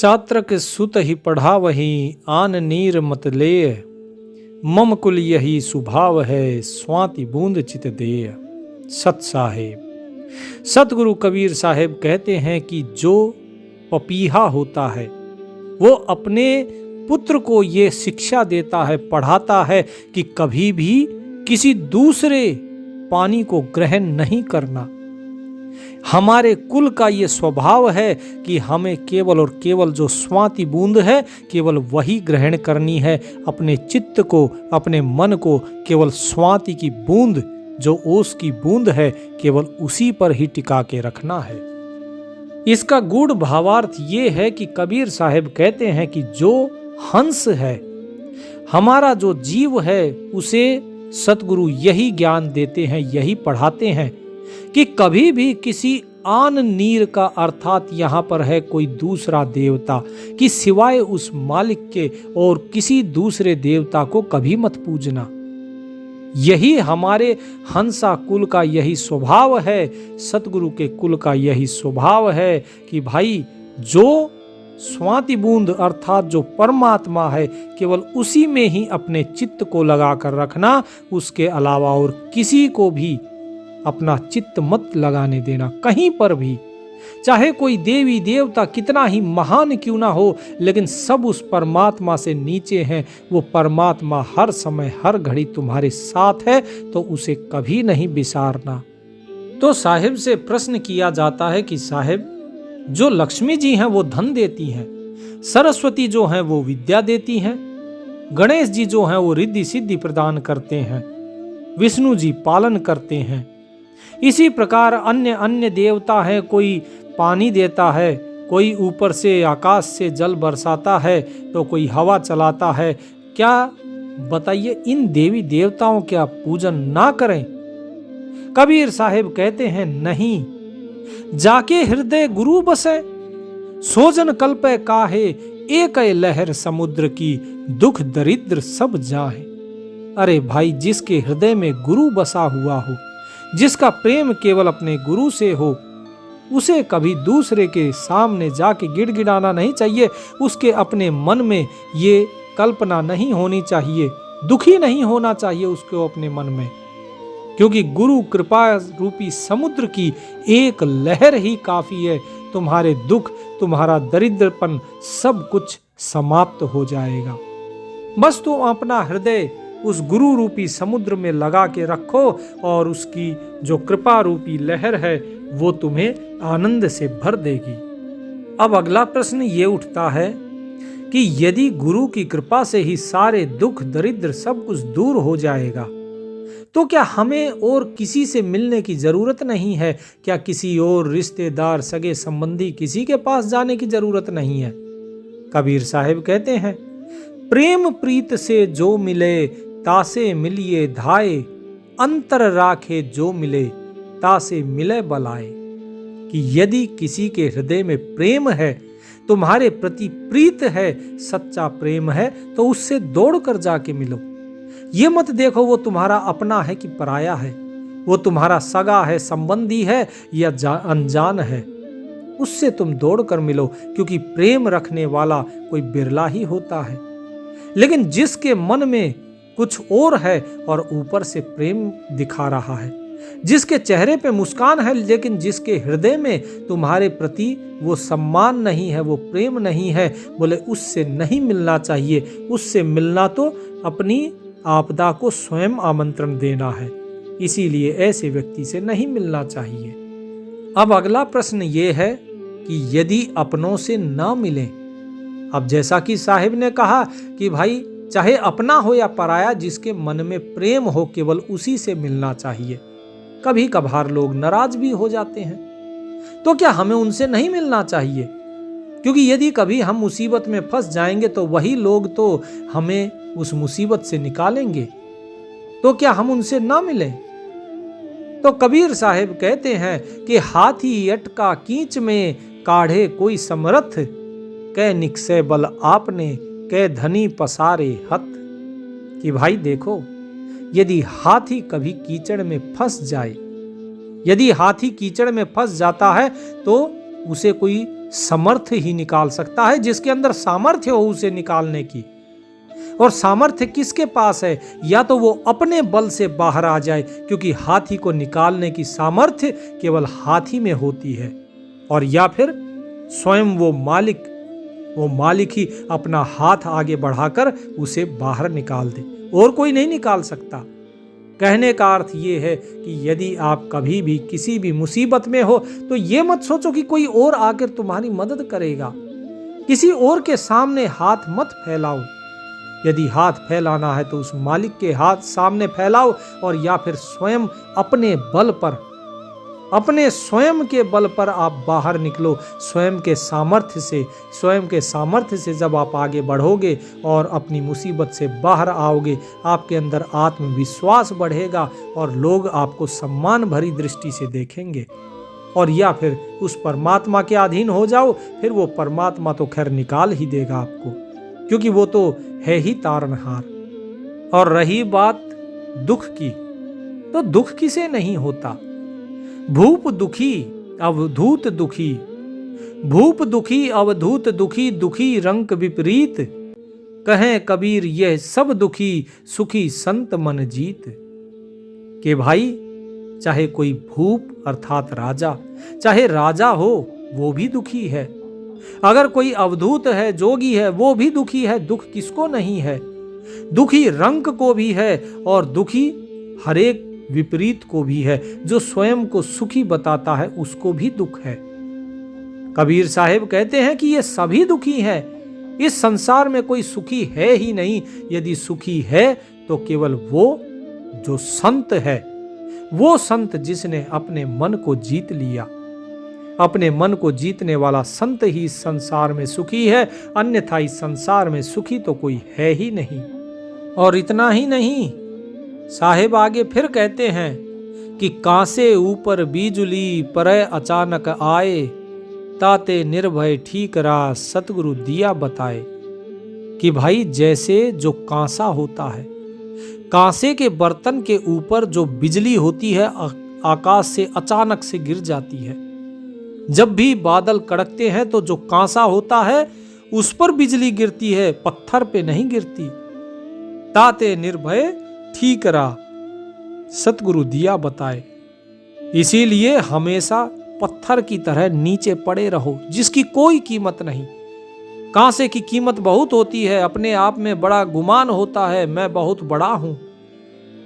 चात्रक सुत ही पढ़ावही आन नीर मत लेय, मम कुल यही स्वभाव है स्वाति बूंद चित देय। सत साहेब। सतगुरु कबीर साहेब कहते हैं कि जो पपीहा होता है वो अपने पुत्र को ये शिक्षा देता है, पढ़ाता है कि कभी भी किसी दूसरे पानी को ग्रहण नहीं करना। हमारे कुल का ये स्वभाव है कि हमें केवल और केवल जो स्वाति बूंद है केवल वही ग्रहण करनी है। अपने चित्त को, अपने मन को केवल स्वाति की बूंद, जो ओस की बूंद है, केवल उसी पर ही टिका के रखना है। इसका गूढ़ भावार्थ ये है कि कबीर साहब कहते हैं कि जो हंस है, हमारा जो जीव है, उसे सतगुरु यही ज्ञान देते हैं, यही पढ़ाते हैं कि कभी भी किसी आन नीर का, अर्थात यहाँ पर है कोई दूसरा देवता, कि सिवाय उस मालिक के और किसी दूसरे देवता को कभी मत पूजना। यही हमारे हंसा कुल का यही स्वभाव है, सतगुरु के कुल का यही स्वभाव है कि भाई जो स्वाति बूंद अर्थात जो परमात्मा है, केवल उसी में ही अपने चित्त को लगा कर रखना। उसके अलावा और किसी को भी अपना चित्त मत लगाने देना कहीं पर भी। चाहे कोई देवी देवता कितना ही महान क्यों ना हो, लेकिन सब उस परमात्मा से नीचे हैं। वो परमात्मा हर समय हर घड़ी तुम्हारे साथ है, तो उसे कभी नहीं बिसारना। तो साहिब से प्रश्न किया जाता है कि साहिब, जो लक्ष्मी जी हैं वो धन देती हैं, सरस्वती जो हैं वो विद्या देती हैं, गणेश जी जो हैं वो रिद्धि सिद्धि प्रदान करते हैं, विष्णु जी पालन करते हैं। इसी प्रकार अन्य अन्य देवता हैं, कोई पानी देता है, कोई ऊपर से आकाश से जल बरसाता है, तो कोई हवा चलाता है। क्या बताइए, इन देवी देवताओं का पूजन ना करें? कबीर साहिब कहते हैं नहीं, जाके हृदय गुरु बसे, सोजन कल्पे काहे, एक लहर समुद्र की, दुख दरिद्र सब जाहे। अरे भाई, जिसके हृदय में गुरु बसा हुआ हो, जिसका प्रेम केवल अपने गुरु से हो, उसे कभी दूसरे के सामने जाके गिड़गिड़ाना नहीं चाहिए। उसके अपने मन में ये कल्पना नहीं होनी चाहिए, दुखी नहीं होना चाहिए उसको अपने मन में, क्योंकि गुरु कृपा रूपी समुद्र की एक लहर ही काफी है। तुम्हारे दुख, तुम्हारा दरिद्रपन सब कुछ समाप्त हो जाएगा। बस तुम अपना हृदय उस गुरु रूपी समुद्र में लगा के रखो और उसकी जो कृपा रूपी लहर है वो तुम्हें आनंद से भर देगी। अब अगला प्रश्न ये उठता है कि यदि गुरु की कृपा से ही सारे दुख दरिद्र सब कुछ दूर हो जाएगा, तो क्या हमें और किसी से मिलने की जरूरत नहीं है? क्या किसी और रिश्तेदार, सगे संबंधी, किसी के पास जाने की जरूरत नहीं है? कबीर साहिब कहते हैं, प्रेम प्रीत से जो मिले, तासे मिलिए धाये, अंतर राखे जो मिले, तासे मिले बलाए। कि यदि किसी के हृदय में प्रेम है, तुम्हारे प्रति प्रीत है, सच्चा प्रेम है, तो उससे दौड़ कर जाके मिलो। ये मत देखो वो तुम्हारा अपना है कि पराया है, वो तुम्हारा सगा है, संबंधी है या अनजान है, उससे तुम दौड़ कर मिलो, क्योंकि प्रेम रखने वाला कोई बिरला ही होता है। लेकिन जिसके मन में कुछ और है और ऊपर से प्रेम दिखा रहा है, जिसके चेहरे पे मुस्कान है, लेकिन जिसके हृदय में तुम्हारे प्रति वो सम्मान नहीं है, वो प्रेम नहीं है, बोले उससे नहीं मिलना चाहिए। उससे मिलना तो अपनी आपदा को स्वयं आमंत्रण देना है। इसीलिए ऐसे व्यक्ति से नहीं मिलना चाहिए। अब अगला प्रश्न ये है कि यदि अपनों से ना मिलें, अब जैसा कि साहिब ने कहा कि भाई चाहे अपना हो या पराया, जिसके मन में प्रेम हो केवल उसी से मिलना चाहिए। कभी कभार लोग नाराज भी हो जाते हैं, तो क्या हमें उनसे नहीं मिलना चाहिए? क्योंकि यदि कभी हम मुसीबत में फंस जाएंगे तो वही लोग तो हमें उस मुसीबत से निकालेंगे, तो क्या हम उनसे ना मिलें? तो कबीर साहिब कहते हैं कि हाथी अटका कींच में, काढ़े कोई समर्थ, कै निकसे बल आपने, कै धनी पसारे हथ। कि भाई देखो, यदि हाथी कभी कीचड़ में फंस जाए, यदि हाथी कीचड़ में फंस जाता है तो उसे कोई समर्थ ही निकाल सकता है, जिसके अंदर सामर्थ्य हो उसे निकालने की। और सामर्थ्य किसके पास है? या तो वो अपने बल से बाहर आ जाए, क्योंकि हाथी को निकालने की सामर्थ्य केवल हाथी में होती है, और या फिर स्वयं वो मालिक ही अपना हाथ आगे बढ़ाकर उसे बाहर निकाल दे, और कोई नहीं निकाल सकता। कहने का अर्थ ये है कि यदि आप कभी भी किसी भी मुसीबत में हो तो ये मत सोचो कि कोई और आकर तुम्हारी मदद करेगा। किसी और के सामने हाथ मत फैलाओ। यदि हाथ फैलाना है तो उस मालिक के हाथ सामने फैलाओ, और या फिर स्वयं अपने स्वयं के बल पर आप बाहर निकलो। स्वयं के सामर्थ्य से जब आप आगे बढ़ोगे और अपनी मुसीबत से बाहर आओगे, आपके अंदर आत्मविश्वास बढ़ेगा और लोग आपको सम्मान भरी दृष्टि से देखेंगे। और या फिर उस परमात्मा के अधीन हो जाओ, फिर वो परमात्मा तो खैर निकाल ही देगा आपको, क्योंकि वो तो है ही तारनहार। और रही बात दुख की, तो दुख किसे नहीं होता। भूप दुखी अवधूत दुखी, भूप दुखी अवधूत दुखी, दुखी रंग विपरीत, कहें कबीर यह सब दुखी, सुखी संत मन जीत। कि भाई चाहे कोई भूप अर्थात राजा, चाहे राजा हो वो भी दुखी है। अगर कोई अवधूत है, जोगी है, वो भी दुखी है। दुख किसको नहीं है? दुखी रंग को भी है और दुखी हरेक विपरीत को भी है। जो स्वयं को सुखी बताता है उसको भी दुख है। कबीर साहिब कहते हैं कि ये सभी दुखी हैं। इस संसार में कोई सुखी है ही नहीं। यदि सुखी है तो केवल वो जो संत है, वो संत जिसने अपने मन को जीत लिया। अपने मन को जीतने वाला संत ही इस संसार में सुखी है, अन्यथा इस संसार में सुखी तो कोई है ही नहीं। और इतना ही नहीं, साहेब आगे फिर कहते हैं कि कांसे ऊपर बिजुली परे अचानक आए, ताते निर्भय ठीक रा सतगुरु दिया बताए। कि भाई जैसे जो कांसा होता है, कांसे के बर्तन के ऊपर जो बिजली होती है आकाश से अचानक से गिर जाती है। जब भी बादल कड़कते हैं तो जो कांसा होता है उस पर बिजली गिरती है, पत्थर पे नहीं गिरती। ताते निर्भय ठीक रहा सतगुरु दिया बताए। इसीलिए हमेशा पत्थर की तरह नीचे पड़े रहो, जिसकी कोई कीमत नहीं। कांसे की कीमत बहुत होती है, अपने आप में बड़ा गुमान होता है, मैं बहुत बड़ा हूं।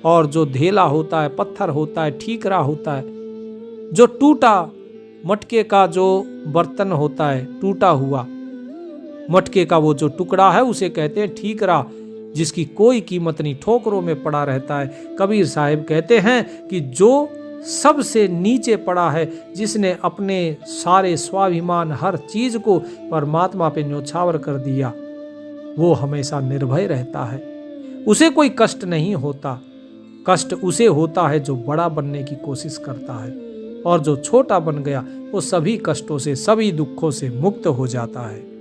और जो धेला होता है, पत्थर होता है, ठीकरा होता है, जो टूटा मटके का जो बर्तन होता है, टूटा हुआ मटके का वो जो टुकड़ा है उसे कहते हैं ठीकरा, जिसकी कोई कीमत नहीं, ठोकरों में पड़ा रहता है। कबीर साहिब कहते हैं कि जो सबसे नीचे पड़ा है, जिसने अपने सारे स्वाभिमान हर चीज को परमात्मा पे न्योछावर कर दिया, वो हमेशा निर्भय रहता है। उसे कोई कष्ट नहीं होता। कष्ट उसे होता है जो बड़ा बनने की कोशिश करता है, और जो छोटा बन गया वो सभी कष्टों से, सभी दुखों से मुक्त हो जाता है।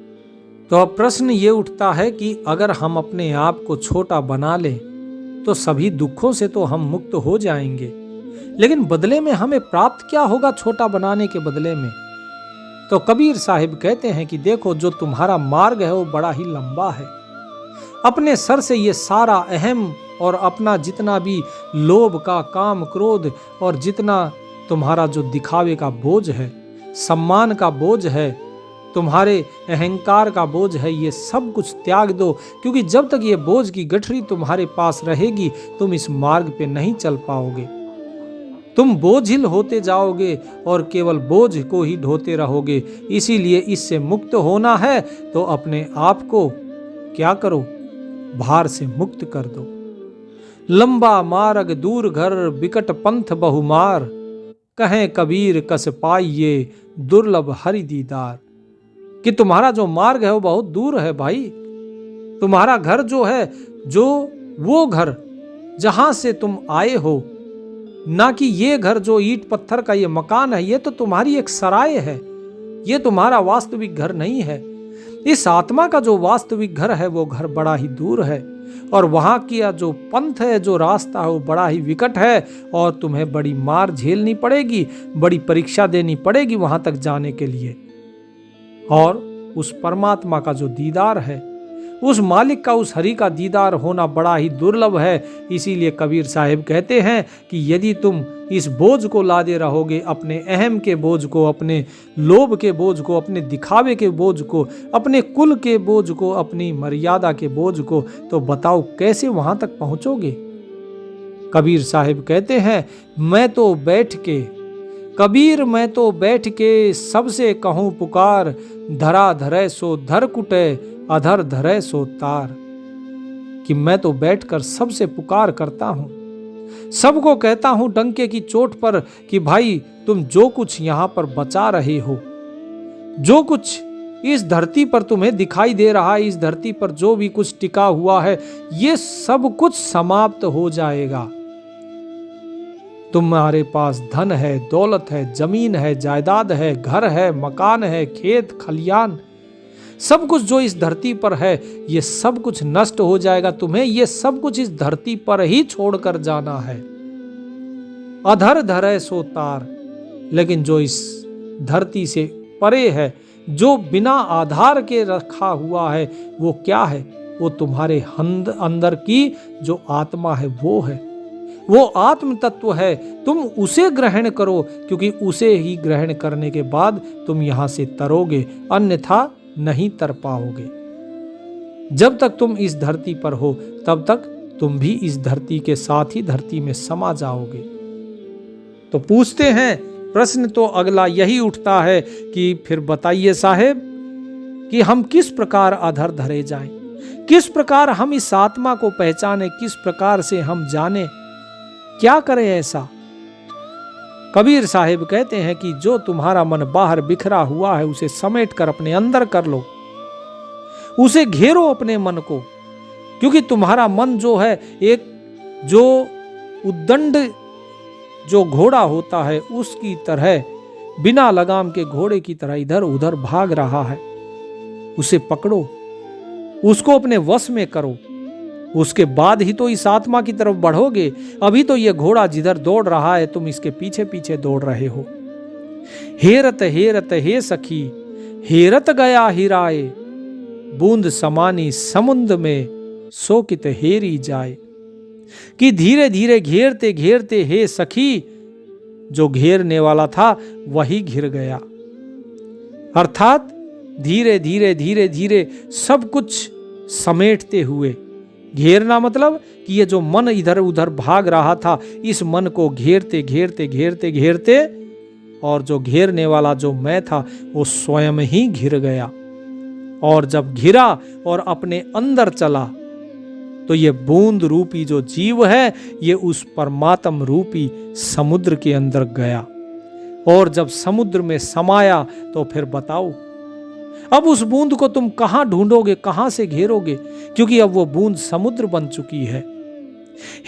तो अब प्रश्न ये उठता है कि अगर हम अपने आप को छोटा बना लें तो सभी दुखों से तो हम मुक्त हो जाएंगे, लेकिन बदले में हमें प्राप्त क्या होगा छोटा बनाने के बदले में? तो कबीर साहिब कहते हैं कि देखो, जो तुम्हारा मार्ग है वो बड़ा ही लंबा है। अपने सर से ये सारा अहम और अपना जितना भी लोभ का, काम, क्रोध और जितना तुम्हारा जो दिखावे का बोझ है, सम्मान का बोझ है, तुम्हारे अहंकार का बोझ है, ये सब कुछ त्याग दो। क्योंकि जब तक ये बोझ की गठरी तुम्हारे पास रहेगी, तुम इस मार्ग पे नहीं चल पाओगे। तुम बोझिल होते जाओगे और केवल बोझ को ही ढोते रहोगे। इसीलिए इससे मुक्त होना है तो अपने आप को क्या करो? भार से मुक्त कर दो। लंबा मार्ग दूर घर, बिकट पंथ बहुमार, कहें कबीर कस पाइये दुर्लभ हरि दीदार। कि तुम्हारा जो मार्ग है वो बहुत दूर है भाई। तुम्हारा घर जो है, जो वो घर जहां से तुम आए हो, ना कि ये घर जो ईंट पत्थर का ये मकान है, ये तो तुम्हारी एक सराय है, ये तुम्हारा वास्तविक घर नहीं है। इस आत्मा का जो वास्तविक घर है वो घर बड़ा ही दूर है, और वहां की जो पंथ है, जो रास्ता है वो बड़ा ही विकट है, और तुम्हें बड़ी मार झेलनी पड़ेगी, बड़ी परीक्षा देनी पड़ेगी वहां तक जाने के लिए। और उस परमात्मा का जो दीदार है, उस मालिक का, उस हरि का दीदार होना बड़ा ही दुर्लभ है। इसीलिए कबीर साहिब कहते हैं कि यदि तुम इस बोझ को लादे रहोगे, अपने अहम के बोझ को, अपने लोभ के बोझ को, अपने दिखावे के बोझ को, अपने कुल के बोझ को, अपनी मर्यादा के बोझ को, तो बताओ कैसे वहां तक पहुंचोगे। कबीर साहिब कहते हैं, मैं तो बैठ के, कबीर मैं तो बैठ के सबसे कहूं पुकार, धरा धरे सो धर कुटे, अधर धरे सो तार। कि मैं तो बैठकर सबसे पुकार करता हूं, सबको कहता हूं डंके की चोट पर कि भाई तुम जो कुछ यहां पर बचा रहे हो, जो कुछ इस धरती पर तुम्हें दिखाई दे रहा है, इस धरती पर जो भी कुछ टिका हुआ है, ये सब कुछ समाप्त हो जाएगा। तुम्हारे पास धन है, दौलत है, जमीन है, जायदाद है, घर है, मकान है, खेत खलियान, सब कुछ जो इस धरती पर है, ये सब कुछ नष्ट हो जाएगा। तुम्हें ये सब कुछ इस धरती पर ही छोड़कर जाना है। अधर धरे सो तार, लेकिन जो इस धरती से परे है, जो बिना आधार के रखा हुआ है, वो क्या है? वो तुम्हारे अंदर की जो आत्मा है, वो आत्म तत्व है। तुम उसे ग्रहण करो, क्योंकि उसे ही ग्रहण करने के बाद तुम यहां से तरोगे, अन्यथा नहीं तर पाओगे। जब तक तुम इस धरती पर हो, तब तक तुम भी इस धरती के साथ ही धरती में समा जाओगे। तो पूछते हैं, प्रश्न तो अगला यही उठता है कि फिर बताइए साहेब कि हम किस प्रकार अधर धरे जाएं, किस प्रकार हम इस आत्मा को पहचाने, किस प्रकार से हम जाने, क्या करें ऐसा। कबीर साहिब कहते हैं कि जो तुम्हारा मन बाहर बिखरा हुआ है, उसे समेट कर अपने अंदर कर लो, उसे घेरो अपने मन को, क्योंकि तुम्हारा मन जो है, एक जो उद्दंड जो घोड़ा होता है, उसकी तरह, बिना लगाम के घोड़े की तरह इधर उधर भाग रहा है। उसे पकड़ो, उसको अपने वश में करो, उसके बाद ही तो इस आत्मा की तरफ बढ़ोगे। अभी तो ये घोड़ा जिधर दौड़ रहा है, तुम इसके पीछे पीछे दौड़ रहे हो। हेरत हेरत हे सखी, हेरत गया हिराए, बूंद समानी समुद्र में, सोकित हेरी जाए। कि धीरे धीरे घेरते घेरते हे सखी, जो घेरने वाला था वही घिर गया। अर्थात धीरे धीरे धीरे धीरे सब कुछ समेटते हुए, घेरना मतलब कि ये जो मन इधर उधर भाग रहा था, इस मन को घेरते घेरते घेरते घेरते, और जो घेरने वाला जो मैं था, वो स्वयं ही घिर गया। और जब घिरा और अपने अंदर चला, तो ये बूंद रूपी जो जीव है, ये उस परमात्म रूपी समुद्र के अंदर गया। और जब समुद्र में समाया, तो फिर बताओ, अब उस बूंद को तुम कहां ढूंढोगे, कहां से घेरोगे, क्योंकि अब वो बूंद समुद्र बन चुकी है।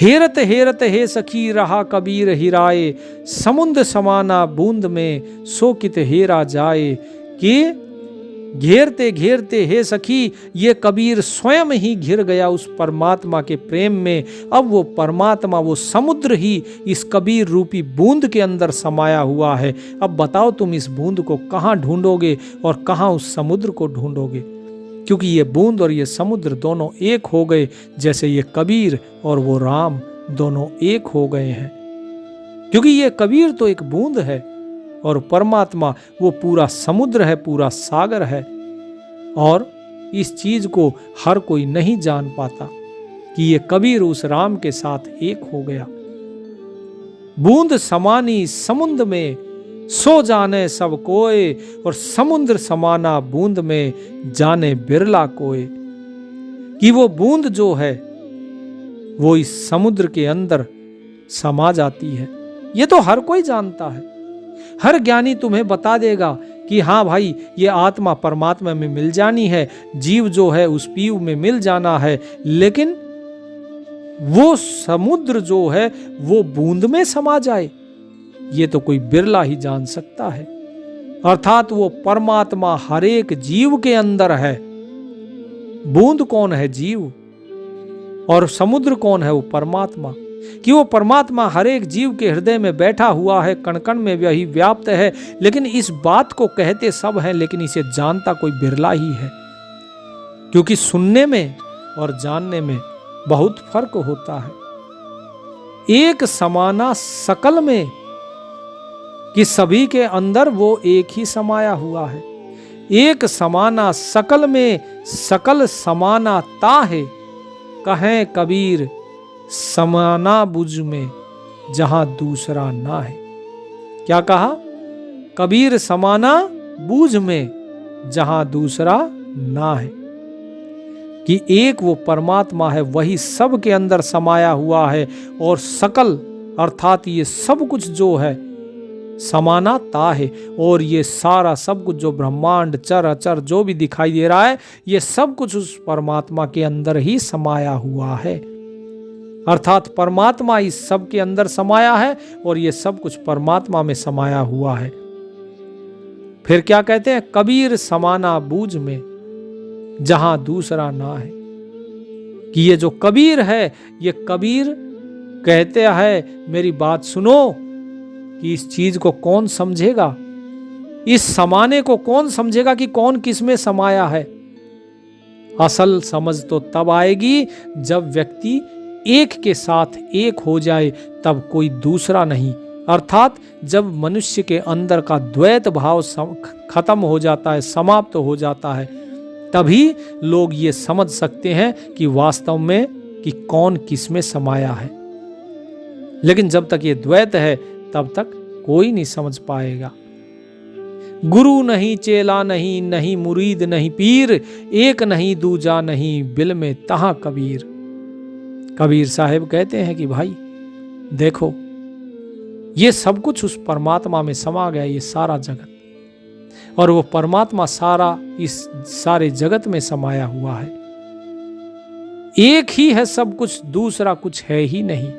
हेरत हेरत हे सखी, रहा कबीर हिराए, समुद्र समाना बूंद में, सोकित हेरा जाए। कि घेरते घेरते हे सखी, ये कबीर स्वयं ही घिर गया उस परमात्मा के प्रेम में। अब वो परमात्मा, वो समुद्र ही इस कबीर रूपी बूंद के अंदर समाया हुआ है। अब बताओ तुम इस बूंद को कहाँ ढूंढोगे और कहाँ उस समुद्र को ढूंढोगे, क्योंकि ये बूंद और ये समुद्र दोनों एक हो गए, जैसे ये कबीर और वो राम दोनों एक हो गए हैं। क्योंकि ये कबीर तो एक बूंद है और परमात्मा वो पूरा समुद्र है, पूरा सागर है। और इस चीज को हर कोई नहीं जान पाता कि ये कबीर उस राम के साथ एक हो गया। बूंद समानी समुद्र में, सो जाने सब कोय, और समुद्र समाना बूंद में, जाने बिरला कोय। कि वो बूंद जो है, वो इस समुद्र के अंदर समा जाती है। ये तो हर कोई जानता है, हर ज्ञानी तुम्हें बता देगा कि हाँ भाई, ये आत्मा परमात्मा में मिल जानी है, जीव जो है उस पीव में मिल जाना है। लेकिन वो समुद्र जो है वो बूंद में समा जाए, ये तो कोई बिरला ही जान सकता है। अर्थात वो परमात्मा हर एक जीव के अंदर है। बूंद कौन है? जीव। और समुद्र कौन है? वो परमात्मा। कि वो परमात्मा हर एक जीव के हृदय में बैठा हुआ है, कण कण में वही व्याप्त है। लेकिन इस बात को कहते सब हैं, लेकिन इसे जानता कोई बिरला ही है, क्योंकि सुनने में और जानने में बहुत फर्क होता है। एक समाना सकल में, कि सभी के अंदर वो एक ही समाया हुआ है। एक समाना सकल में, सकल समाना ताहे, कहें कबीर समाना बुझ में जहां दूसरा ना है। क्या कहा? कबीर समाना बूझ में जहां दूसरा ना है, कि एक वो परमात्मा है, वही सब के अंदर समाया हुआ है। और सकल अर्थात ये सब कुछ जो है समानता है, और ये सारा सब कुछ जो ब्रह्मांड चर अचर जो भी दिखाई दे रहा है, ये सब कुछ उस परमात्मा के अंदर ही समाया हुआ है। अर्थात परमात्मा इस सब के अंदर समाया है और ये सब कुछ परमात्मा में समाया हुआ है। फिर क्या कहते हैं? कबीर समाना बूझ में जहां दूसरा ना है, कि ये जो कबीर है, ये कबीर कहते हैं मेरी बात सुनो, कि इस चीज को कौन समझेगा, इस समाने को कौन समझेगा कि कौन किस में समाया है। असल समझ तो तब आएगी जब व्यक्ति एक के साथ एक हो जाए, तब कोई दूसरा नहीं। अर्थात जब मनुष्य के अंदर का द्वैत भाव खत्म हो जाता है, समाप्त हो जाता है, तभी लोग ये समझ सकते हैं कि वास्तव में कि कौन किस में समाया है। लेकिन जब तक ये द्वैत है, तब तक कोई नहीं समझ पाएगा। गुरु नहीं चेला नहीं, नहीं मुरीद नहीं पीर, एक नहीं दूजा नहीं, बिल में तहां कबीर। कबीर साहब कहते हैं कि भाई देखो, ये सब कुछ उस परमात्मा में समा गया, ये सारा जगत, और वो परमात्मा सारा इस सारे जगत में समाया हुआ है। एक ही है सब कुछ, दूसरा कुछ है ही नहीं।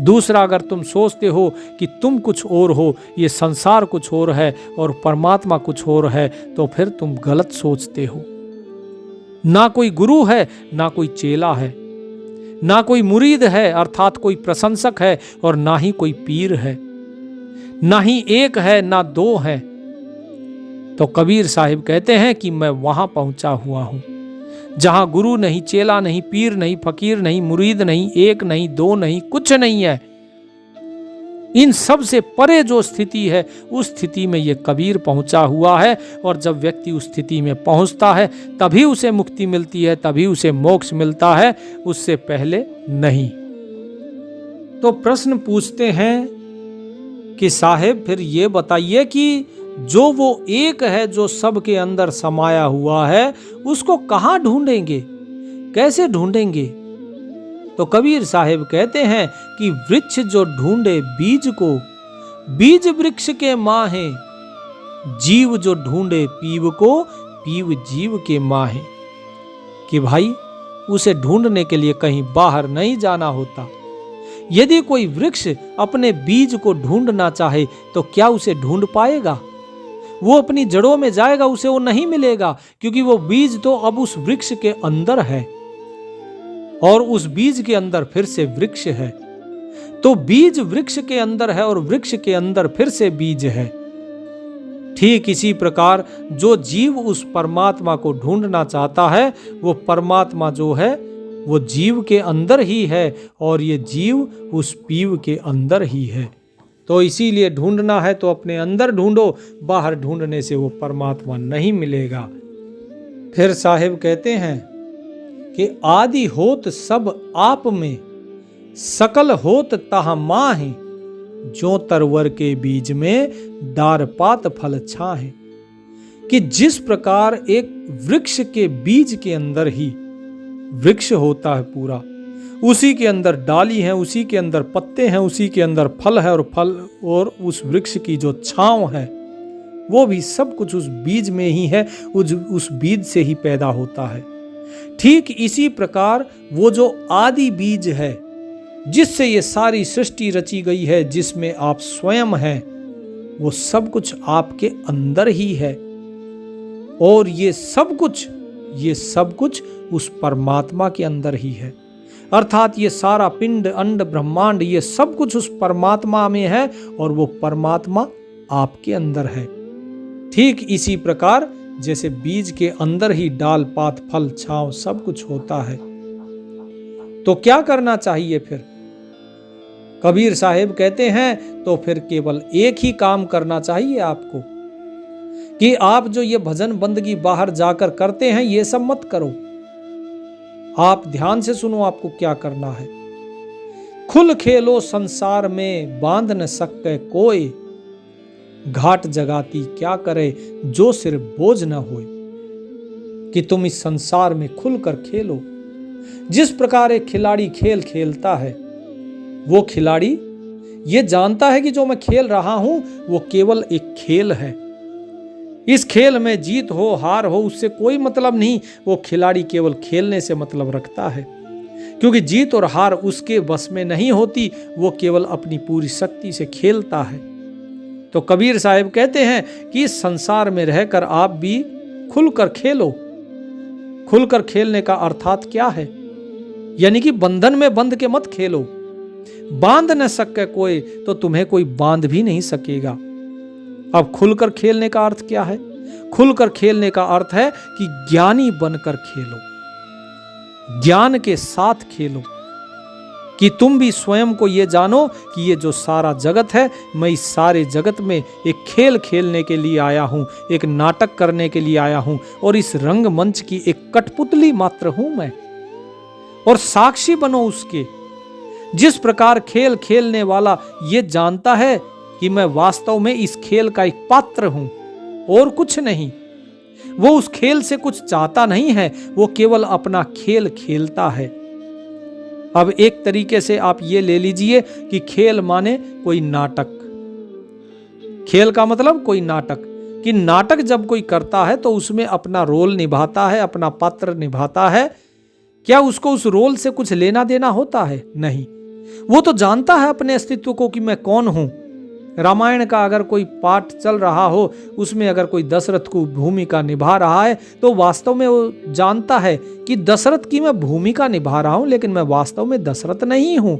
दूसरा अगर तुम सोचते हो कि तुम कुछ और हो, ये संसार कुछ और है और परमात्मा कुछ और है, तो फिर तुम गलत सोचते हो। ना कोई गुरु है, ना कोई चेला है, ना कोई मुरीद है अर्थात कोई प्रशंसक है, और ना ही कोई पीर है, ना ही एक है ना दो है। तो कबीर साहिब कहते हैं कि मैं वहां पहुंचा हुआ हूं जहां गुरु नहीं, चेला नहीं, पीर नहीं, फकीर नहीं, मुरीद नहीं, एक नहीं, दो नहीं, कुछ नहीं है। इन सब से परे जो स्थिति है, उस स्थिति में ये कबीर पहुंचा हुआ है। और जब व्यक्ति उस स्थिति में पहुंचता है, तभी उसे मुक्ति मिलती है, तभी उसे मोक्ष मिलता है, उससे पहले नहीं। तो प्रश्न पूछते हैं कि साहेब फिर ये बताइए कि जो वो एक है, जो सबके अंदर समाया हुआ है, उसको कहाँ ढूंढेंगे, कैसे ढूंढेंगे? तो कबीर साहिब कहते हैं कि वृक्ष जो ढूंढे बीज को, बीज वृक्ष के माहे, जीव जो ढूंढे पीव को, पीव जीव के माहे। कि भाई उसे ढूंढने के लिए कहीं बाहर नहीं जाना होता। यदि कोई वृक्ष अपने बीज को ढूंढना चाहे तो क्या उसे ढूंढ पाएगा? वो अपनी जड़ों में जाएगा, उसे वो नहीं मिलेगा, क्योंकि वो बीज तो अब उस वृक्ष के अंदर है और उस बीज के अंदर फिर से वृक्ष है। तो बीज वृक्ष के अंदर है और वृक्ष के अंदर फिर से बीज है। ठीक इसी प्रकार जो जीव उस परमात्मा को ढूंढना चाहता है, वो परमात्मा जो है वो जीव के अंदर ही है और ये जीव उस पीव के अंदर ही है। तो इसीलिए ढूंढना है तो अपने अंदर ढूंढो, बाहर ढूंढने से वो परमात्मा नहीं मिलेगा। फिर साहिब कहते हैं कि आदि होत सब आप में, सकल होत ताह माहे, जो तरवर के बीज में डार पात फल छाहे। कि जिस प्रकार एक वृक्ष के बीज के अंदर ही वृक्ष होता है पूरा, उसी के अंदर डाली है, उसी के अंदर पत्ते हैं, उसी के अंदर फल है, और फल और उस वृक्ष की जो छांव है वो भी सब कुछ उस बीज में ही है, उस बीज से ही पैदा होता है। ठीक इसी प्रकार वो जो आदि बीज है जिससे ये सारी सृष्टि रची गई है, जिसमें आप स्वयं हैं, वो सब कुछ आपके अंदर ही है। और ये सब कुछ उस परमात्मा के अंदर ही है। अर्थात ये सारा पिंड, अंड, ब्रह्मांड, ये सब कुछ उस परमात्मा में है और वो परमात्मा आपके अंदर है। ठीक इसी प्रकार जैसे बीज के अंदर ही डाल, पात, फल, छांव सब कुछ होता है। तो क्या करना चाहिए फिर? कबीर साहिब कहते हैं तो फिर केवल एक ही काम करना चाहिए आपको कि आप जो ये भजन बंदगी बाहर जाकर करते हैं ये सब मत करो। आप ध्यान से सुनो आपको क्या करना है। खुल खेलो संसार में बांध न सके कोई, घाट जगाती क्या करे जो सिर बोझ न होए। कि तुम इस संसार में खुलकर खेलो। जिस प्रकार एक खिलाड़ी खेल खेलता है, वो खिलाड़ी ये जानता है कि जो मैं खेल रहा हूं वो केवल एक खेल है। इस खेल में जीत हो हार हो उससे कोई मतलब नहीं, वो खिलाड़ी केवल खेलने से मतलब रखता है, क्योंकि जीत और हार उसके बस में नहीं होती, वो केवल अपनी पूरी शक्ति से खेलता है। तो कबीर साहिब कहते हैं कि इस संसार में रहकर आप भी खुलकर खेलो। खुलकर खेलने का अर्थात क्या है? यानी कि बंधन में बंध के मत खेलो। बांध न सके कोई, तो तुम्हें कोई बांध भी नहीं सकेगा। अब खुलकर खेलने का अर्थ क्या है? खुलकर खेलने का अर्थ है कि ज्ञानी बनकर खेलो, ज्ञान के साथ खेलो, कि तुम भी स्वयं को ये जानो कि ये जो सारा जगत है, मैं इस सारे जगत में एक खेल खेलने के लिए आया हूं, एक नाटक करने के लिए आया हूं, और इस रंगमंच की एक कठपुतली मात्र हूं मैं, और साक्षी बनो उसके। जिस प्रकार खेल खेलने वाला ये जानता है कि मैं वास्तव में इस खेल का एक पात्र हूं और कुछ नहीं, वो उस खेल से कुछ चाहता नहीं है, वो केवल अपना खेल खेलता है। अब एक तरीके से आप ये ले लीजिए कि खेल माने कोई नाटक। खेल का मतलब कोई नाटक, कि नाटक जब कोई करता है तो उसमें अपना रोल निभाता है, अपना पात्र निभाता है। क्या उसको उस रोल से कुछ लेना देना होता है? नहीं। वो तो जानता है अपने अस्तित्व को कि मैं कौन हूं। रामायण का अगर कोई पाठ चल रहा हो, उसमें अगर कोई दशरथ को भूमिका निभा रहा है, तो वास्तव में वो जानता है कि दशरथ की मैं भूमिका निभा रहा हूं, लेकिन मैं वास्तव में दशरथ नहीं हूं।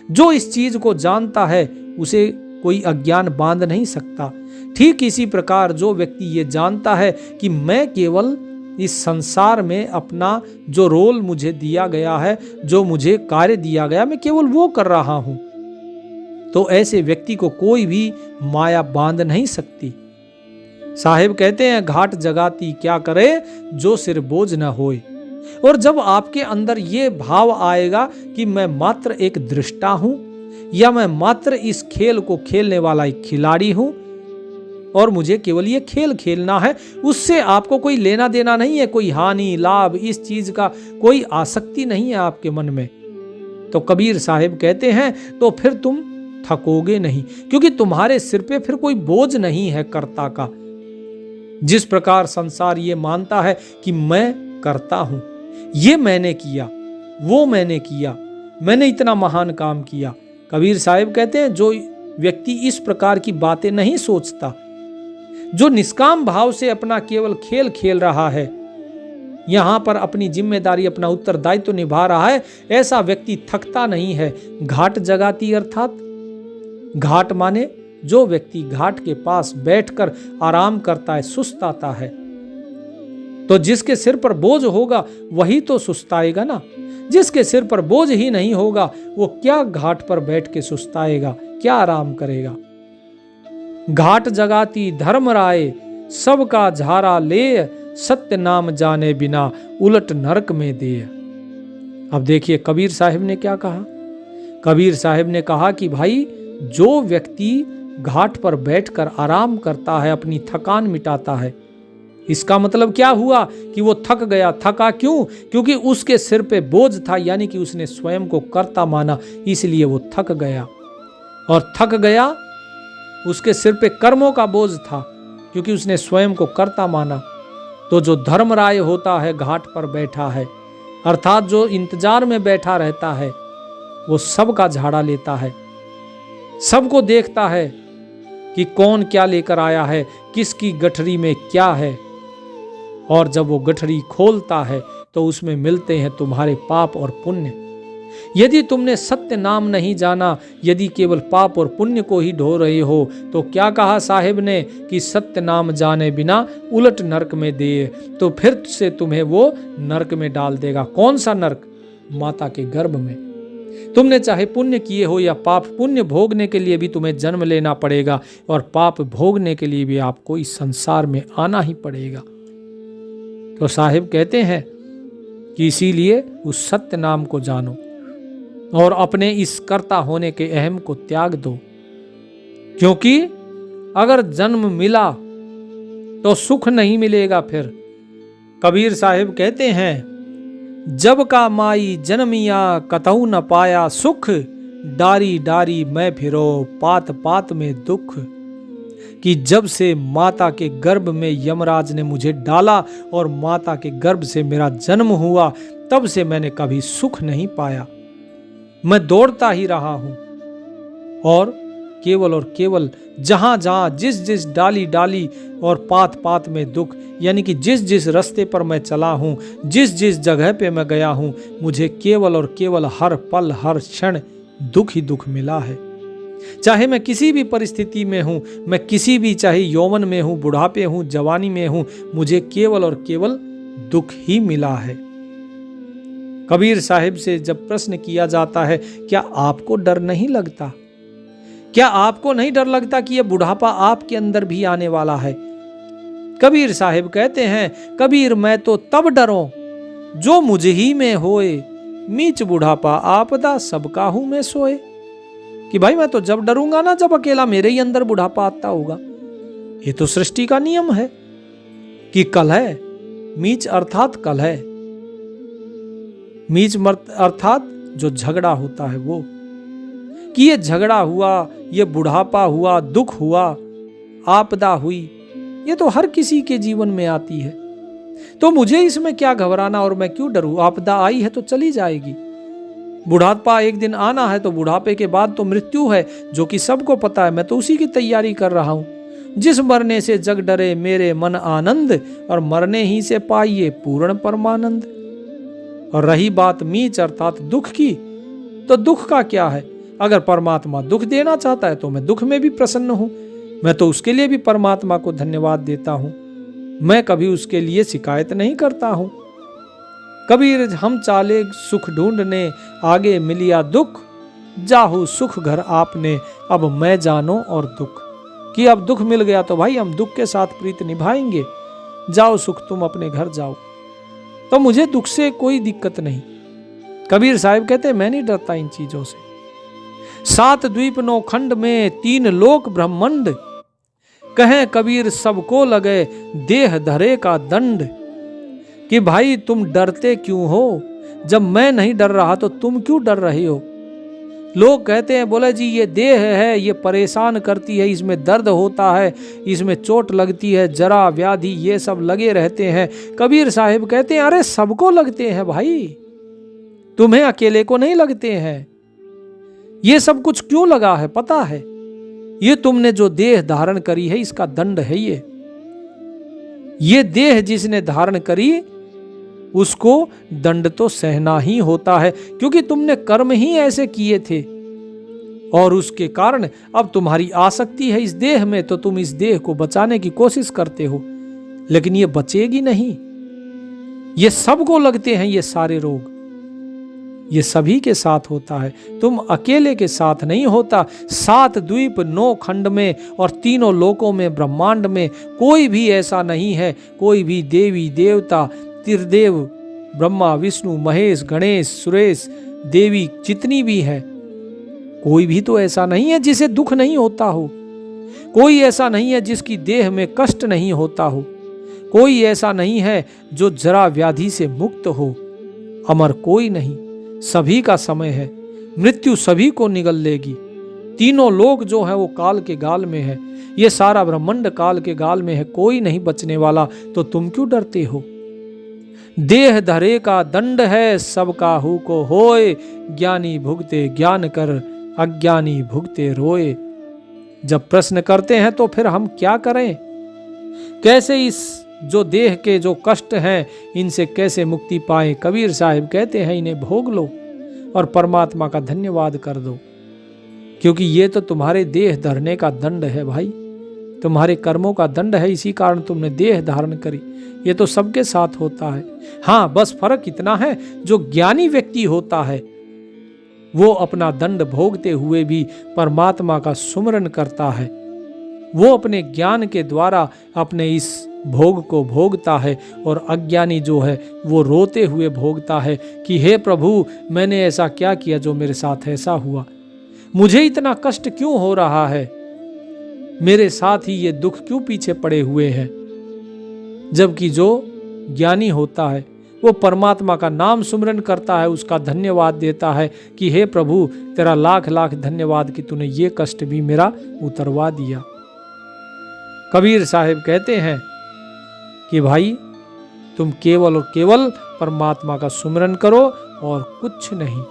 जो इस चीज को जानता है उसे कोई अज्ञान बांध नहीं सकता। ठीक इसी प्रकार जो व्यक्ति ये जानता है कि मैं केवल इस संसार में अपना जो रोल मुझे दिया गया है, जो मुझे कार्य दिया गया, मैं केवल वो कर रहा हूं, तो ऐसे व्यक्ति को कोई भी माया बांध नहीं सकती। साहिब कहते हैं, घाट जगाती क्या करे जो सिर बोझ न होए। और जब आपके अंदर ये भाव आएगा कि मैं मात्र एक दृष्टा हूं, या मैं मात्र इस खेल को खेलने वाला एक खिलाड़ी हूं, और मुझे केवल ये खेल खेलना है, उससे आपको कोई लेना देना नहीं है, कोई हानि लाभ इस चीज का कोई आसक्ति नहीं है आपके मन में, तो कबीर साहिब कहते हैं तो फिर तुम थकोगे नहीं, क्योंकि तुम्हारे सिर पे फिर कोई बोझ नहीं है कर्ता का। जिस प्रकार संसार ये मानता है कि मैं करता हूं, ये मैंने किया, वो मैंने किया, मैंने इतना महान काम किया। कबीर साहिब कहते हैं जो व्यक्ति इस प्रकार की बातें नहीं सोचता, जो निष्काम भाव से अपना केवल खेल खेल रहा है, यहां पर अपनी जिम्मेदारी, अपना उत्तरदायित्व निभा रहा है, ऐसा व्यक्ति थकता नहीं है। घाट जगाती अर्थात घाट माने जो व्यक्ति घाट के पास बैठकर आराम करता है, सुस्ताता है, तो जिसके सिर पर बोझ होगा वही तो सुस्ताएगा ना। जिसके सिर पर बोझ ही नहीं होगा वो क्या घाट पर बैठ के सुस्ताएगा, क्या आराम करेगा। घाट जगाती धर्म राय सबका झारा ले, सत्य नाम जाने बिना उलट नरक में दे। अब देखिए कबीर साहिब ने क्या कहा। कबीर साहिब ने कहा कि भाई जो व्यक्ति घाट पर बैठकर आराम करता है, अपनी थकान मिटाता है, इसका मतलब क्या हुआ कि वो थक गया। थका क्यों? क्योंकि उसके सिर पे बोझ था, यानी कि उसने स्वयं को कर्ता माना, इसलिए वो थक गया। और थक गया, उसके सिर पे कर्मों का बोझ था, क्योंकि उसने स्वयं को कर्ता माना। तो जो धर्मराय होता है घाट पर बैठा है, अर्थात जो इंतजार में बैठा रहता है, वो सबका झाड़ा लेता है, सबको देखता है कि कौन क्या लेकर आया है, किसकी गठरी में क्या है। और जब वो गठरी खोलता है तो उसमें मिलते हैं तुम्हारे पाप और पुण्य। यदि तुमने सत्य नाम नहीं जाना, यदि केवल पाप और पुण्य को ही ढो रहे हो, तो क्या कहा साहिब ने कि सत्य नाम जाने बिना उलट नरक में दे, तो फिर से तुम्हें वो नरक में डाल देगा। कौन सा नरक? माता के गर्भ में। तुमने चाहे पुण्य किए हो या पाप, पुण्य भोगने के लिए भी तुम्हें जन्म लेना पड़ेगा और पाप भोगने के लिए भी आपको इस संसार में आना ही पड़ेगा। तो साहिब कहते हैं कि इसीलिए उस सत्य नाम को जानो और अपने इस कर्ता होने के अहम को त्याग दो, क्योंकि अगर जन्म मिला तो सुख नहीं मिलेगा। फिर कबीर साहिब कहते हैं, जब का माई जन्मिया कतहु न पाया सुख, डारी डारी मैं फिरो पात पात में दुख। कि जब से माता के गर्भ में यमराज ने मुझे डाला और माता के गर्भ से मेरा जन्म हुआ, तब से मैंने कभी सुख नहीं पाया। मैं दौड़ता ही रहा हूं और केवल जहां जहां जिस जिस डाली डाली और पात पात में दुख, यानी कि जिस जिस रास्ते पर मैं चला हूं, जिस जिस जगह पे मैं गया हूं, मुझे केवल और केवल हर पल हर क्षण दुख ही दुख मिला है। चाहे मैं किसी भी परिस्थिति में हूं, मैं किसी भी, चाहे यौवन में हूं, बुढ़ापे हूं, जवानी में हूं, मुझे केवल और केवल दुख ही मिला है। कबीर साहिब से जब प्रश्न किया जाता है, क्या आपको डर नहीं लगता? क्या आपको नहीं डर लगता कि यह बुढ़ापा आपके अंदर भी आने वाला है? कबीर साहिब कहते हैं, कबीर मैं तो तब डरो जो मुझ ही में होए, मीच बुढ़ापा आपदा सबका हूं मैं सोए। कि भाई मैं तो जब डरूंगा ना, जब अकेला मेरे ही अंदर बुढ़ापा आता होगा। ये तो सृष्टि का नियम है कि कल है, मीच अर्थात कल है, मीच अर्थात जो झगड़ा होता है वो, कि ये झगड़ा हुआ, ये बुढ़ापा हुआ, दुख हुआ, आपदा हुई, ये तो हर किसी के जीवन में आती है। तो मुझे इसमें क्या घबराना और मैं क्यों डरूं? आपदा आई है तो चली जाएगी। बुढ़ापा एक दिन आना है तो बुढ़ापे के बाद तो मृत्यु है, जो कि सबको पता है। मैं तो उसी की तैयारी कर रहा हूं। जिस मरने से जग डरे मेरे मन आनंद, और मरने ही से पाइए पूर्ण परमानंद। और रही बात मीच अर्थात दुख की, तो दुख का क्या है? अगर परमात्मा दुख देना चाहता है तो मैं दुख में भी प्रसन्न हूं। मैं तो उसके लिए भी परमात्मा को धन्यवाद देता हूं। मैं कभी उसके लिए शिकायत नहीं करता हूं। कबीर हम चाले सुख ढूंढने, आगे मिलिया दुख, जाहू सुख घर आपने, अब मैं जानो और दुख। कि अब दुख मिल गया तो भाई हम दुख के साथ प्रीत निभाएंगे। जाओ सुख तुम अपने घर जाओ। तो मुझे दुख से कोई दिक्कत नहीं। कबीर साहिब कहते मैं नहीं डरता इन चीजों से। 7 द्वीप 9 खंड में 3 लोक ब्रह्मांड, कहें कबीर सबको लगे देह धरे का दंड। कि भाई तुम डरते क्यों हो? जब मैं नहीं डर रहा तो तुम क्यों डर रहे हो? लोग कहते हैं, बोले जी ये देह है, ये परेशान करती है, इसमें दर्द होता है, इसमें चोट लगती है, जरा व्याधि ये सब लगे रहते हैं। कबीर साहिब कहते हैं, अरे सबको लगते हैं भाई, तुम्हें अकेले को नहीं लगते हैं। ये सब कुछ क्यों लगा है पता है? ये तुमने जो देह धारण करी है इसका दंड है। ये देह जिसने धारण करी उसको दंड तो सहना ही होता है, क्योंकि तुमने कर्म ही ऐसे किए थे और उसके कारण अब तुम्हारी आसक्ति है इस देह में, तो तुम इस देह को बचाने की कोशिश करते हो, लेकिन ये बचेगी नहीं। ये सबको लगते हैं ये सारे रोग, ये सभी के साथ होता है, तुम अकेले के साथ नहीं होता। 7 द्वीप 9 खंड में और तीनों लोकों में, ब्रह्मांड में कोई भी ऐसा नहीं है, कोई भी देवी देवता, त्रिदेव, ब्रह्मा विष्णु महेश गणेश सुरेश देवी जितनी भी है, कोई भी तो ऐसा नहीं है जिसे दुख नहीं होता हो। कोई ऐसा नहीं है जिसकी देह में कष्ट नहीं होता हो। कोई ऐसा नहीं है जो जरा व्याधि से मुक्त हो। अमर कोई नहीं, सभी का समय है, मृत्यु सभी को निगल लेगी। तीनों लोग जो है वो काल के गाल में है, ये सारा ब्रह्मांड काल के गाल में है, कोई नहीं बचने वाला। तो तुम क्यों डरते हो? देह धरे का दंड है, सब काहू को होए, ज्ञानी भुगते ज्ञान कर, अज्ञानी भुगते रोए। जब प्रश्न करते हैं तो फिर हम क्या करें? कैसे इस जो देह के जो कष्ट हैं इनसे कैसे मुक्ति पाएं? कबीर साहिब कहते हैं इन्हें भोग लो, और परमात्मा का धन्यवाद कर दो, क्योंकि ये तो तुम्हारे देह धरने का दंड है भाई, तुम्हारे कर्मों का दंड है, इसी कारण तुमने देह धारण करी। ये तो सबके साथ होता है। हाँ, बस फर्क इतना है, जो ज्ञानी व्यक्ति होता है वो अपना दंड भोगते हुए भी परमात्मा का सुमरन करता है। वो अपने ज्ञान के द्वारा अपने इस भोग को भोगता है, और अज्ञानी जो है वो रोते हुए भोगता है कि हे प्रभु, मैंने ऐसा क्या किया जो मेरे साथ ऐसा हुआ, मुझे इतना कष्ट क्यों हो रहा है, मेरे साथ ही ये दुख क्यों पीछे पड़े हुए हैं। जबकि जो ज्ञानी होता है वो परमात्मा का नाम सुमरन करता है, उसका धन्यवाद देता है कि हे प्रभु, तेरा लाख लाख धन्यवाद कि तूने ये कष्ट भी मेरा उतरवा दिया। कबीर साहब कहते हैं कि भाई, तुम केवल और केवल परमात्मा का सुमरन करो और कुछ नहीं।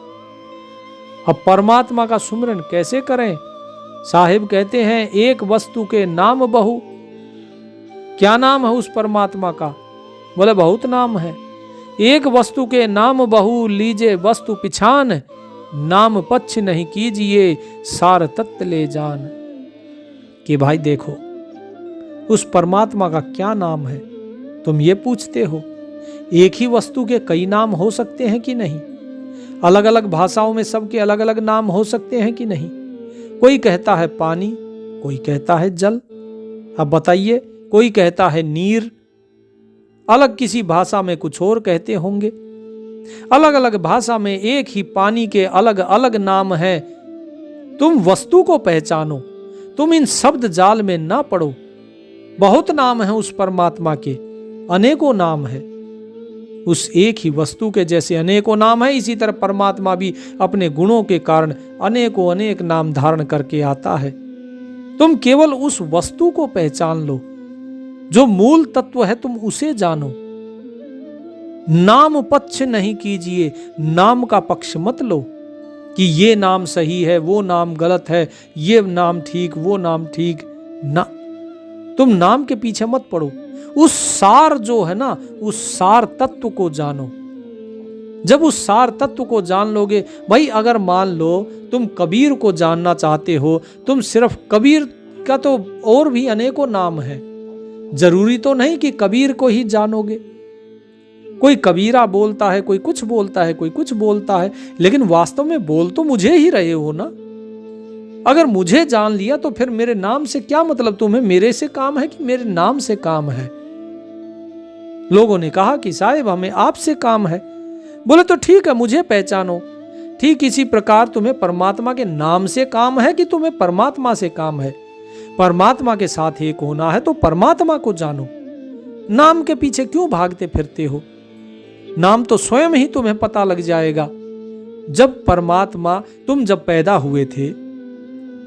अब परमात्मा का सुमरन कैसे करें? साहिब कहते हैं, एक वस्तु के नाम बहु। क्या नाम है उस परमात्मा का? बोले बहुत नाम है। एक वस्तु के नाम बहु, लीजे वस्तु पिछान, नाम पक्ष नहीं कीजिए, सार तत्व ले जान। कि भाई देखो, उस परमात्मा का क्या नाम है, तुम ये पूछते हो। एक ही वस्तु के कई नाम हो सकते हैं कि नहीं? अलग अलग भाषाओं में सबके अलग अलग नाम हो सकते हैं कि नहीं? कोई कहता है पानी, कोई कहता है जल। अब बताइए, कोई कहता है नीर, अलग किसी भाषा में कुछ और कहते होंगे। अलग अलग भाषा में एक ही पानी के अलग अलग नाम हैं। तुम वस्तु को पहचानो, तुम इन शब्द जाल में ना पड़ो। बहुत नाम है उस परमात्मा के, अनेकों नाम है। उस एक ही वस्तु के जैसे अनेकों नाम है, इसी तरह परमात्मा भी अपने गुणों के कारण अनेकों अनेक नाम धारण करके आता है। तुम केवल उस वस्तु को पहचान लो, जो मूल तत्व है तुम उसे जानो। नाम पक्ष नहीं कीजिए, नाम का पक्ष मत लो कि ये नाम सही है, वो नाम गलत है, ये नाम ठीक, वो नाम ठीक ना। तुम नाम के पीछे मत पड़ो, उस सार जो है ना, उस सार तत्व को जानो। जब उस सार तत्व को जान लोगे भाई, अगर मान लो तुम कबीर को जानना चाहते हो, तुम सिर्फ कबीर का तो और भी अनेकों नाम है, जरूरी तो नहीं कि कबीर को ही जानोगे। कोई कबीरा बोलता है, कोई कुछ बोलता है, कोई कुछ बोलता है, लेकिन वास्तव में बोल तो मुझे ही रहे हो ना। अगर मुझे जान लिया तो फिर मेरे नाम से क्या मतलब? तुम्हें मेरे से काम है कि मेरे नाम से काम है? लोगों ने कहा कि साहिब हमें आपसे काम है। बोले तो ठीक है, मुझे पहचानो। ठीक इसी प्रकार तुम्हें परमात्मा के नाम से काम है कि तुम्हें परमात्मा से काम है? परमात्मा के साथ एक होना है तो परमात्मा को जानो। नाम के पीछे क्यों भागते फिरते हो? नाम तो स्वयं ही तुम्हें पता लग जाएगा। जब परमात्मा, तुम जब पैदा हुए थे,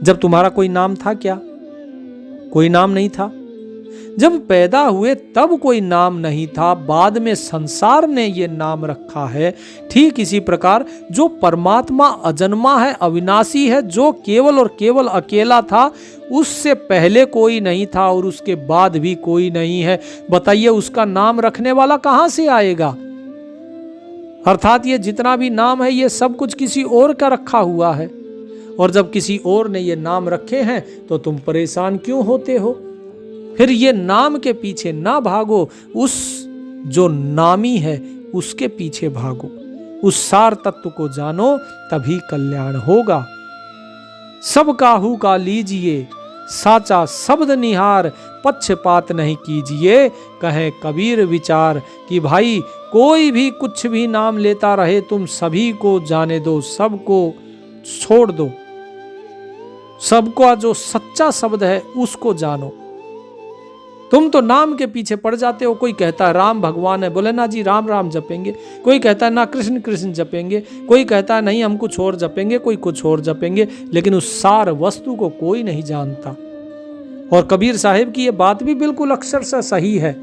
जब तुम्हारा कोई नाम था क्या? कोई नाम नहीं था। जब पैदा हुए तब कोई नाम नहीं था, बाद में संसार ने ये नाम रखा है। ठीक इसी प्रकार जो परमात्मा अजन्मा है, अविनाशी है, जो केवल और केवल अकेला था, उससे पहले कोई नहीं था और उसके बाद भी कोई नहीं है। बताइए उसका नाम रखने वाला कहां से आएगा? अर्थात ये जितना भी नाम है ये सब कुछ किसी और का रखा हुआ है, और जब किसी और ने ये नाम रखे हैं तो तुम परेशान क्यों होते हो? फिर ये नाम के पीछे ना भागो, उस जो नामी है उसके पीछे भागो। उस सार तत्व को जानो, तभी कल्याण होगा। सब काहू का लीजिए, साचा शब्द निहार, पक्षपात नहीं कीजिए। कहे कबीर विचार कि भाई कोई भी कुछ भी नाम लेता रहे, तुम सभी को जाने दो, सबको छोड़ दो। सबका जो सच्चा शब्द है उसको जानो। तुम तो नाम के पीछे पड़ जाते हो। कोई कहता है राम भगवान है, बोले ना जी राम राम जपेंगे। कोई कहता है ना कृष्ण कृष्ण जपेंगे। कोई कहता है नहीं हम कुछ और जपेंगे, कोई कुछ और जपेंगे। लेकिन उस सार वस्तु को कोई नहीं जानता। और कबीर साहिब की ये बात भी बिल्कुल अक्षरशः सही है,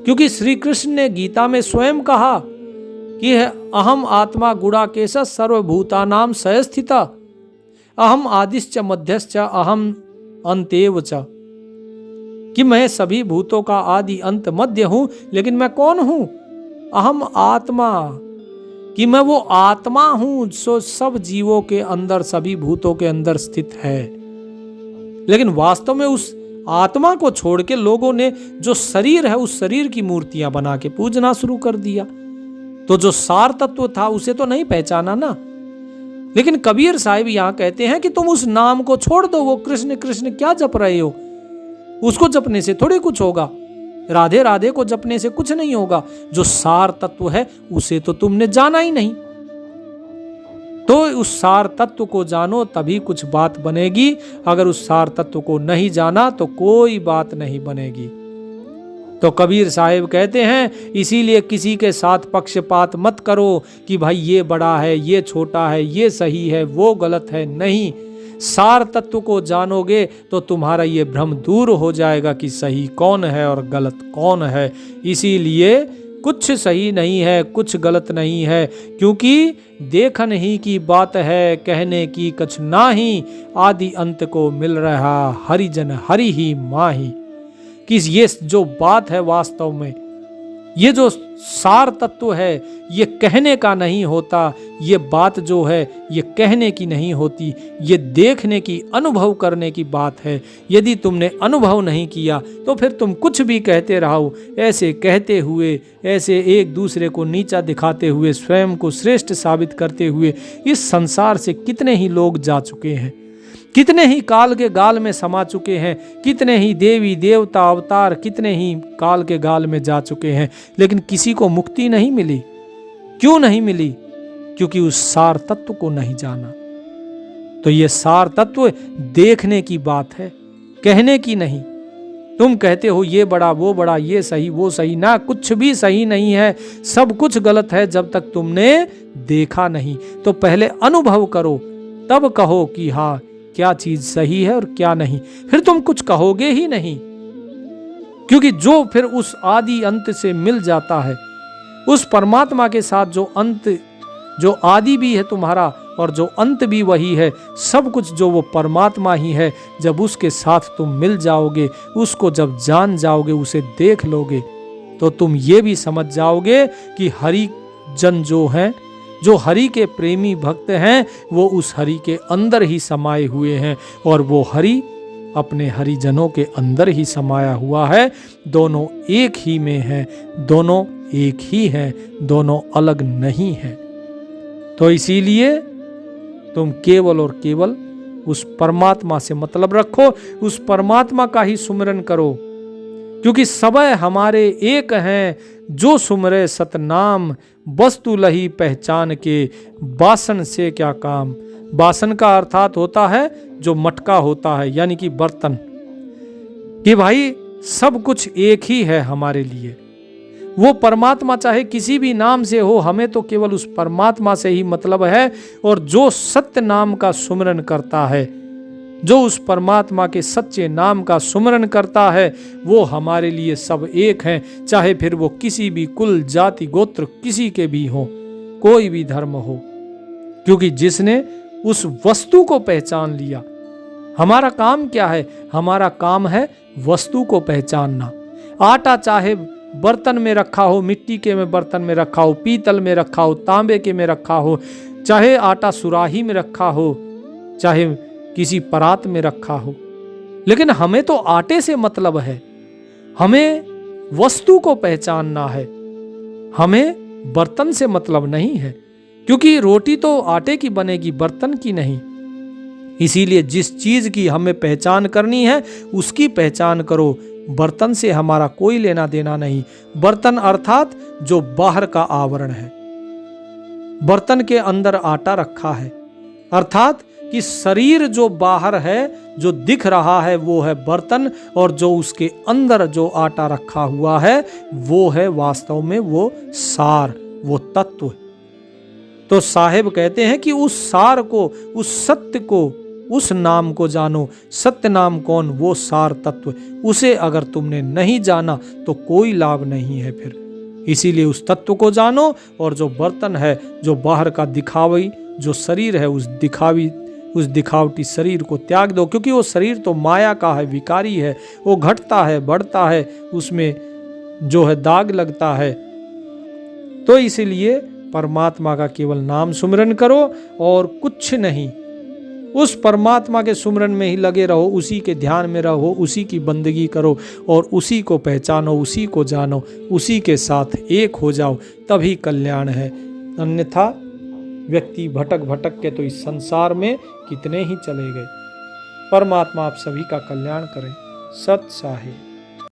क्योंकि श्री कृष्ण ने गीता में स्वयं कहा कि अहम आत्मा गुणाकेश सर्वभूतानाम सयस्थिता, अहम आदिश्च मध्यश्च अहम अंतेव च, कि मैं सभी भूतों का आदि अंत मध्य हूं। लेकिन मैं कौन हूं? अहम आत्मा, कि मैं वो आत्मा हूं जो सब जीवों के अंदर, सभी भूतों के अंदर स्थित है। लेकिन वास्तव में उस आत्मा को छोड़ के लोगों ने जो शरीर है उस शरीर की मूर्तियां बना के पूजना शुरू कर दिया। तो जो सार तत्व था उसे तो नहीं पहचाना ना। लेकिन कबीर साहिब यहां कहते हैं कि तुम उस नाम को छोड़ दो, वो कृष्ण कृष्ण क्या जप रहे हो, उसको जपने से थोड़ी कुछ होगा, राधे राधे को जपने से कुछ नहीं होगा। जो सार तत्व है उसे तो तुमने जाना ही नहीं। तो उस सार तत्व को जानो तभी कुछ बात बनेगी। अगर उस सार तत्व को नहीं जाना तो कोई बात नहीं बनेगी। तो कबीर साहिब कहते हैं इसीलिए किसी के साथ पक्षपात मत करो कि भाई ये बड़ा है, ये छोटा है, ये सही है, वो गलत है। नहीं, सार तत्व को जानोगे तो तुम्हारा ये भ्रम दूर हो जाएगा कि सही कौन है और गलत कौन है। इसीलिए कुछ सही नहीं है, कुछ गलत नहीं है, क्योंकि देखन ही की बात है, कहने की कछ नाही, आदि अंत को मिल रहा हरिजन हरि ही माही। कि ये जो बात है वास्तव में, ये जो सार तत्व है ये कहने का नहीं होता, ये बात जो है ये कहने की नहीं होती, ये देखने की, अनुभव करने की बात है। यदि तुमने अनुभव नहीं किया तो फिर तुम कुछ भी कहते रहो। ऐसे कहते हुए, ऐसे एक दूसरे को नीचा दिखाते हुए, स्वयं को श्रेष्ठ साबित करते हुए इस संसार से कितने ही लोग जा चुके हैं, कितने ही काल के गाल में समा चुके हैं, कितने ही देवी देवता अवतार कितने ही काल के गाल में जा चुके हैं, लेकिन किसी को मुक्ति नहीं मिली। क्यों नहीं मिली? क्योंकि उस सार तत्व को नहीं जाना। तो ये सार तत्व देखने की बात है, कहने की नहीं। तुम कहते हो ये बड़ा वो बड़ा, ये सही वो सही, ना, कुछ भी सही नहीं है, सब कुछ गलत है जब तक तुमने देखा नहीं। तो पहले अनुभव करो, तब कहो कि हाँ क्या चीज सही है और क्या नहीं। फिर तुम कुछ कहोगे ही नहीं, क्योंकि जो फिर उस आदि अंत से मिल जाता है, उस परमात्मा के साथ जो अंत, जो आदि भी है तुम्हारा और जो अंत भी वही है, सब कुछ जो वो परमात्मा ही है, जब उसके साथ तुम मिल जाओगे, उसको जब जान जाओगे, उसे देख लोगे, तो तुम ये भी समझ जाओगे कि हरि जन जो हैं, जो हरि के प्रेमी भक्त हैं, वो उस हरि के अंदर ही समाये हुए हैं और वो हरि अपने हरिजनों के अंदर ही समाया हुआ है। दोनों एक ही में हैं, दोनों एक ही हैं, दोनों अलग नहीं हैं। तो इसीलिए तुम केवल और केवल उस परमात्मा से मतलब रखो, उस परमात्मा का ही सुमिरन करो, क्योंकि सबय हमारे एक हैं, जो सुमरे सतनाम, वस्तु लही पहचान के, बासन से क्या काम। बासन का अर्थात होता है जो मटका होता है, यानी कि बर्तन, कि भाई सब कुछ एक ही है हमारे लिए। वो परमात्मा चाहे किसी भी नाम से हो, हमें तो केवल उस परमात्मा से ही मतलब है। और जो सत्य नाम का सुमिरन करता है, जो उस परमात्मा के सच्चे नाम का सुमिरन करता है, वो हमारे लिए सब एक हैं, चाहे फिर वो किसी भी कुल जाति गोत्र किसी के भी हो, कोई भी धर्म हो, क्योंकि जिसने उस वस्तु को पहचान लिया। हमारा काम क्या है? हमारा काम है वस्तु को पहचानना। आटा चाहे बर्तन में रखा हो, मिट्टी के में बर्तन में रखा हो, पीतल में रखा हो, तांबे के में रखा हो, चाहे आटा सुराही में रखा हो, चाहे किसी परात में रखा हो, लेकिन हमें तो आटे से मतलब है। हमें वस्तु को पहचानना है, हमें बर्तन से मतलब नहीं है, क्योंकि रोटी तो आटे की बनेगी, बर्तन की नहीं। इसीलिए जिस चीज की हमें पहचान करनी है उसकी पहचान करो, बर्तन से हमारा कोई लेना देना नहीं। बर्तन अर्थात जो बाहर का आवरण है, बर्तन के अंदर आटा रखा है, अर्थात कि शरीर जो बाहर है, जो दिख रहा है, वो है बर्तन, और जो उसके अंदर जो आटा रखा हुआ है वो है वास्तव में वो सार, वो तत्व। तो साहेब कहते हैं कि उस सार को, उस सत्य को, उस नाम को जानो। सत्य नाम कौन? वो सार तत्व। उसे अगर तुमने नहीं जाना तो कोई लाभ नहीं है फिर। इसीलिए उस तत्व को जानो, और जो बर्तन है, जो बाहर का दिखावी जो शरीर है, उस दिखावटी शरीर को त्याग दो, क्योंकि वो शरीर तो माया का है, विकारी है, वो घटता है, बढ़ता है, उसमें जो है दाग लगता है। तो इसीलिए परमात्मा का केवल नाम सुमिरन करो और कुछ नहीं, उस परमात्मा के सुमिरन में ही लगे रहो, उसी के ध्यान में रहो, उसी की बंदगी करो और उसी को पहचानो, उसी को जानो, उसी के साथ एक हो जाओ, तभी कल्याण है। अन्यथा व्यक्ति भटक भटक के तो इस संसार में कितने ही चले गए। परमात्मा आप सभी का कल्याण करें। सत साहिब।